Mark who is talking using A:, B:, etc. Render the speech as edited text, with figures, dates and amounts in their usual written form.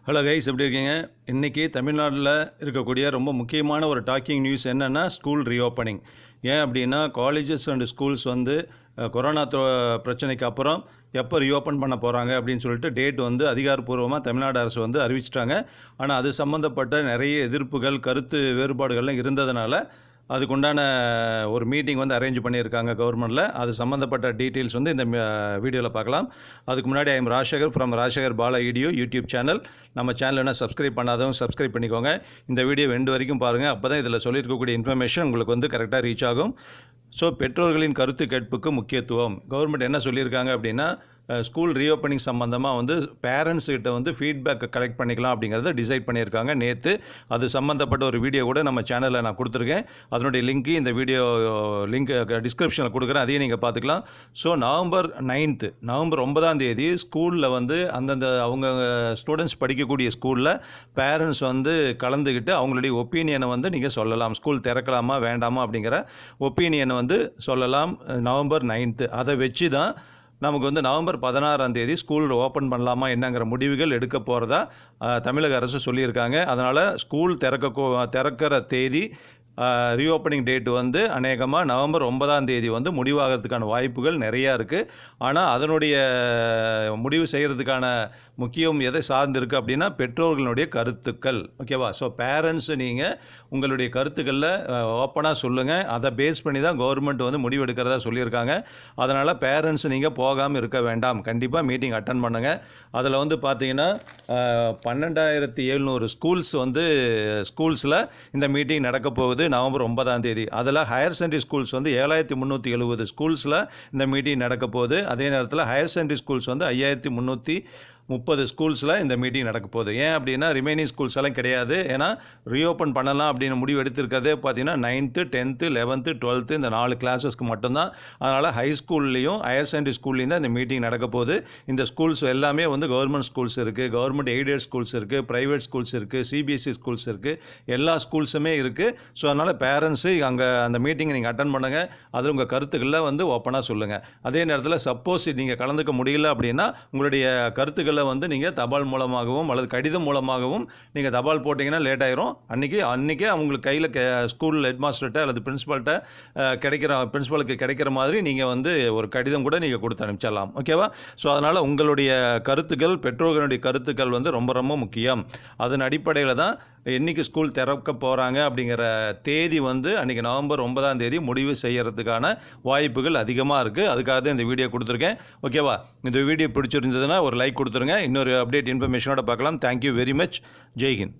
A: Hello guys, எப்படி இருக்கீங்க? இன்றைக்கி தமிழ்நாட்டில் இருக்கக்கூடிய ரொம்ப முக்கியமான ஒரு டாக்கிங் நியூஸ் என்னென்னா ஸ்கூல் ரீஓப்பனிங். ஏன் அப்படின்னா காலேஜஸ் அண்ட் ஸ்கூல்ஸ் வந்து கொரோனா பிரச்சனைக்கு அப்புறம் எப்போ ரீஓப்பன் பண்ண போகிறாங்க அப்படின்னு சொல்லிட்டு டேட் வந்து அதிகாரப்பூர்வமாக தமிழ்நாடு அரசு வந்து அறிவிச்சிட்டாங்க. ஆனால் அது சம்மந்தப்பட்ட நிறைய எதிர்ப்புகள், கருத்து வேறுபாடுகள்லாம் இருந்ததுனால அதுக்குண்டான ஒரு மீட்டிங் வந்து அரேஞ்ச் பண்ணியிருக்காங்க கவர்மெண்ட்டில். அது சம்மந்தப்பட்ட டீட்டெயில்ஸ் வந்து இந்த வீடியோவில் பார்க்கலாம். அதுக்கு முன்னாடி I'm Rajasekar from Rajasekar Bala video YouTube channel. நம்ம சேனல் என்ன சப்ஸ்கிரைப் பண்ணாதவங்க சப்ஸ்கிரைப் பண்ணிக்கோங்க. இந்த வீடியோ எண்டு வரைக்கும் பாருங்கள். அப்போ தான் இதில் சொல்லியிருக்கக்கூடிய இன்ஃபர்மேஷன் உங்களுக்கு வந்து கரெக்டாக ரீச் ஆகும். ஸோ பெற்றோர்களின் கருத்து கேட்புக்கு முக்கியத்துவம். கவர்மெண்ட் என்ன சொல்லியிருக்காங்க அப்படின்னா ஸ்கூல் ரீஓப்பனிங் சம்மந்தமாக வந்து பேரண்ட்ஸ்கிட்ட வந்து ஃபீட்பேக்கை கலெக்ட் பண்ணிக்கலாம் அப்படிங்கிறத டிசைட் பண்ணியிருக்காங்க நேற்று. அது சம்மந்தப்பட்ட ஒரு வீடியோ கூட நம்ம சேனலில் நான் கொடுத்துருக்கேன். அதனுடைய லிங்க்கு இந்த வீடியோ லிங்க் டிஸ்கிரிப்ஷனில் கொடுக்குறேன், அதையும் நீங்கள் பார்த்துக்கலாம். ஸோ நவம்பர் 9 ஸ்கூலில் வந்து அந்தந்த அவங்க ஸ்டூடெண்ட்ஸ் படிக்கக்கூடிய ஸ்கூலில் பேரண்ட்ஸ் வந்து கலந்துக்கிட்டு அவங்களுடைய ஒப்பீனியனை வந்து நீங்கள் சொல்லலாம். ஸ்கூல் திறக்கலாமா வேண்டாமா அப்படிங்கிற ஒப்பீனியனை வந்து சொல்லலாம். நவம்பர் 9 அதை வச்சு தான் நமக்கு வந்து நவம்பர் 16 ஸ்கூல் ஓப்பன் பண்ணலாமா என்னங்கிற முடிவுகள் எடுக்க போகிறதா தமிழக அரசு சொல்லியிருக்காங்க. அதனால் ஸ்கூல் திறக்கிற தேதி ரீஓப்பனிங் டேட் வந்து அநேகமாக நவம்பர் 9 வந்து முடிவாகிறதுக்கான வாய்ப்புகள் நிறையா இருக்குது. ஆனால் அதனுடைய முடிவு செய்கிறதுக்கான முக்கியம் எதை சார்ந்திருக்கு அப்படின்னா பெற்றோர்களுடைய கருத்துக்கள். ஓகேவா? ஸோ பேரண்ட்ஸ் நீங்கள் உங்களுடைய கருத்துக்களில் ஓப்பனாக சொல்லுங்கள். அதை பேஸ் பண்ணி தான் கவர்மெண்ட் வந்து முடிவு எடுக்கிறதா சொல்லியிருக்காங்க. அதனால் பேரண்ட்ஸ் நீங்கள் போகாமல் இருக்க வேண்டாம். கண்டிப்பாக மீட்டிங் அட்டன் பண்ணுங்கள். அதில் வந்து பார்த்தீங்கன்னா 12,700 ஸ்கூல்ஸில் இந்த மீட்டிங் நடக்க போகுது நவம்பர் 9 அதில் ஹையர் செகண்டரி ஸ்கூல்ஸ் வந்து 7,370 ஸ்கூல்ஸில் இந்த மீட்டிங் நடக்க போகுது. அதே நேரத்தில் ஹையர் செகண்டரி ஸ்கூல்ஸ் வந்து 5,330 ஸ்கூல்ஸில் இந்த மீட்டிங் நடக்க போகுது. ஏன் அப்படின்னா ரிமைனிங் ஸ்கூல்ஸ் எல்லாம் கிடையாது. ஏன்னா ரீஓப்பன் பண்ணலாம் அப்படின்னு முடிவு எடுத்திருக்கிறதே பார்த்தீங்கன்னா 9th 10th 11th 12th இந்த 4 கிளாஸஸ்க்கு மட்டும்தான். அதனால் ஹை ஸ்கூல்லையும் ஹையர் செகண்டரி ஸ்கூல்லையும் தான் இந்த மீட்டிங் நடக்க போகுது. இந்த ஸ்கூல்ஸ் எல்லாமே வந்து கவர்மெண்ட் ஸ்கூல்ஸ் இருக்குது, கவர்மெண்ட் எய்டட் ஸ்கூல்ஸ் இருக்குது, ப்ரைவேட் ஸ்கூல்ஸ் இருக்குது, சிபிஎஸ்சி ஸ்கூல்ஸ் இருக்குது, எல்லா ஸ்கூல்ஸுமே இருக்குது. ஸோ அதனால் பேரண்ட்ஸு அங்கே அந்த மீட்டிங்கை நீங்கள் அட்டன் பண்ணுங்கள். அதில் உங்கள் கருத்துக்களை வந்து ஓப்பனாக சொல்லுங்கள். அதே நேரத்தில் சப்போஸ் நீங்கள் கலந்துக்க முடியல அப்படின்னா உங்களுடைய கருத்துக்களை வந்து நீங்கள் தபால் மூலமாகவும் அல்லது கடிதம் மூலமாகவும் நீங்கள் தபால் போட்டிங்கன்னா லேட் ஆயிரும். அன்றைக்கே அவங்களுக்கு கையில் ஸ்கூல் ஹெட்மாஸ்டர்கிட்ட அல்லது பிரின்ஸிபலுக்கு கிடைக்கிற மாதிரி நீங்கள் வந்து ஒரு கடிதம் கூட நீங்கள் கொடுத்து அனுப்பிச்சிடலாம். ஓகேவா? ஸோ அதனால் உங்களுடைய கருத்துக்கள், பெற்றோர்களுடைய கருத்துக்கள் வந்து ரொம்ப ரொம்ப முக்கியம். அதன் அடிப்படையில் தான் என்றைக்கு ஸ்கூல் திறக்க போகிறாங்க அப்படிங்கிற தேதி வந்து அன்றைக்கி நவம்பர் 9 முடிவு செய்கிறதுக்கான வாய்ப்புகள் அதிகமாக இருக்குது. அதுக்காக தான் இந்த வீடியோ கொடுத்துருக்கேன். ஓகேவா? இந்த வீடியோ பிடிச்சிருந்ததுன்னா ஒரு லைக் கொடுத்துருங்க. இன்னொரு அப்டேட் இன்ஃபர்மேஷனோட பார்க்கலாம். Thank you very much. ஜெய்ஹிந்த்.